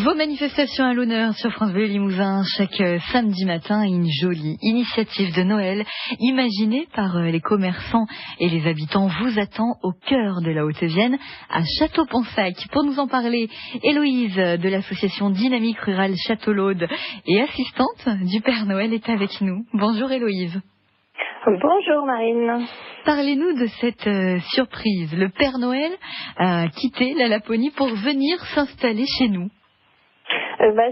Vos manifestations à l'honneur sur France Bleu Limousin chaque samedi matin, une jolie initiative de Noël imaginée par les commerçants et les habitants vous attend au cœur de la Haute-Vienne à Château-Ponsac. Pour nous en parler, Héloïse de l'association Dynamique Rurale Château-Laude et assistante du Père Noël est avec nous. Bonjour Héloïse. Bonjour Marine. Parlez-nous de cette surprise. Le Père Noël a quitté la Laponie pour venir s'installer chez nous.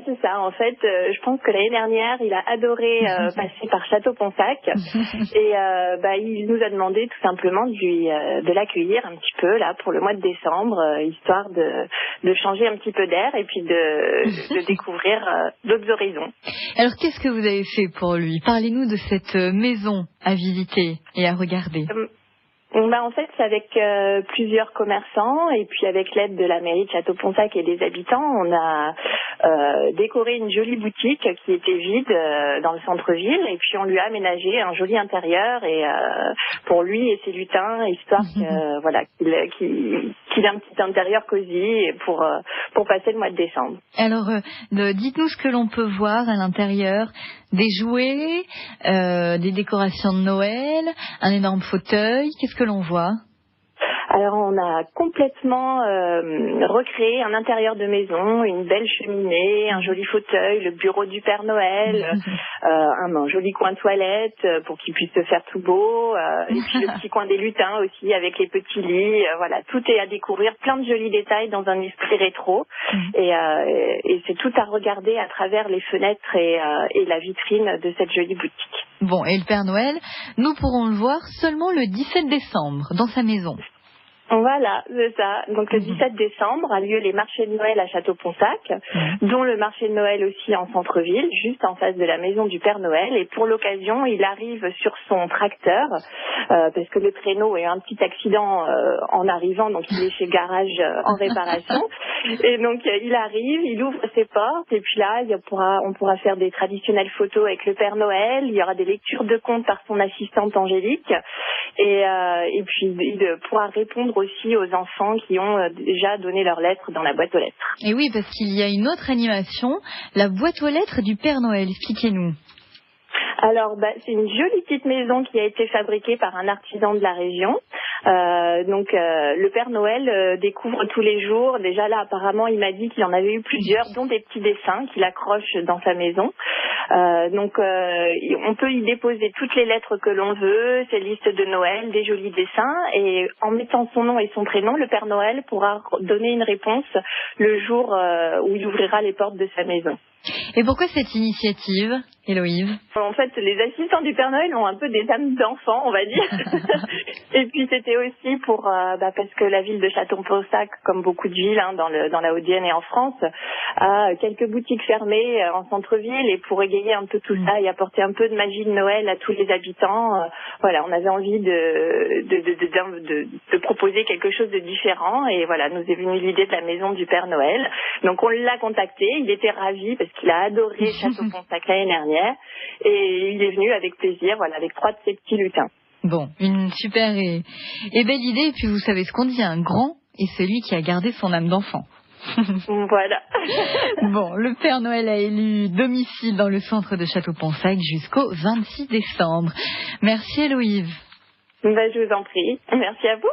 C'est ça, en fait, je pense que l'année dernière, il a adoré passer par Château-Ponsac et il nous a demandé tout simplement de l'accueillir un petit peu là pour le mois de décembre, histoire de changer un petit peu d'air et puis de découvrir d'autres horizons. Alors qu'est-ce que vous avez fait pour lui? Parlez-nous de cette maison à visiter et à regarder. En fait, c'est avec plusieurs commerçants et puis avec l'aide de la mairie de Château-Ponsac et des habitants, on a décoré une jolie boutique qui était vide dans le centre-ville et puis on lui a aménagé un joli intérieur et pour lui et ses lutins, histoire qu'il ait un petit intérieur cosy pour passer le mois de décembre. Alors, dites-nous ce que l'on peut voir à l'intérieur. Des jouets, des décorations de Noël, un énorme fauteuil. Qu'est-ce que l'on voit? Alors on a complètement recréé un intérieur de maison, une belle cheminée, un joli fauteuil, le bureau du Père Noël, un joli coin toilette pour qu'il puisse se faire tout beau, et puis le petit coin des lutins aussi avec les petits lits. Voilà, tout est à découvrir, plein de jolis détails dans un esprit rétro, et c'est tout à regarder à travers les fenêtres et la vitrine de cette jolie boutique. Bon, et le Père Noël, nous pourrons le voir seulement le 17 décembre dans sa maison. Voilà, c'est ça. Donc le 17 décembre a lieu les marchés de Noël à Château-Ponsac, dont le marché de Noël aussi en centre-ville, juste en face de la maison du Père Noël. Et pour l'occasion, il arrive sur son tracteur, parce que le traîneau a eu un petit accident en arrivant, donc il est chez Garage en réparation. Et donc il arrive, il ouvre ses portes, et puis là, on pourra faire des traditionnelles photos avec le Père Noël. Il y aura des lectures de contes par son assistante Angélique, et puis il pourra répondre aussi aux enfants qui ont déjà donné leurs lettres dans la boîte aux lettres. Et oui, parce qu'il y a une autre animation, la boîte aux lettres du Père Noël. Expliquez-nous. Alors, c'est une jolie petite maison qui a été fabriquée par un artisan de la région. Le Père Noël découvre tous les jours. Déjà là, apparemment, il m'a dit qu'il en avait eu plusieurs, dont des petits dessins qu'il accroche dans sa maison. On peut y déposer toutes les lettres que l'on veut, ses listes de Noël, des jolis dessins. Et en mettant son nom et son prénom, le Père Noël pourra donner une réponse le jour où il ouvrira les portes de sa maison. Et pourquoi cette initiative, Héloïse? En fait, les assistants du Père Noël ont un peu des âmes d'enfants, on va dire. Et puis c'était aussi parce que la ville de Château-Ponsac, comme beaucoup de villes dans la Haute-Vienne et en France, a quelques boutiques fermées en centre-ville, et pour égayer un peu tout ça et apporter un peu de magie de Noël à tous les habitants, on avait envie de proposer quelque chose de différent, et voilà, nous est venue l'idée de la maison du Père Noël. Donc on l'a contacté, il était ravi parce qu'il a adoré Château-Ponsac l'année dernière, et il est venu avec plaisir, avec 3 de ses petits lutins. Bon, une super et belle idée. Et puis vous savez ce qu'on dit, un grand est celui qui a gardé son âme d'enfant. Voilà. Bon, le Père Noël a élu domicile dans le centre de Château-Ponsac jusqu'au 26 décembre. Merci Héloïse. Je vous en prie. Merci à vous.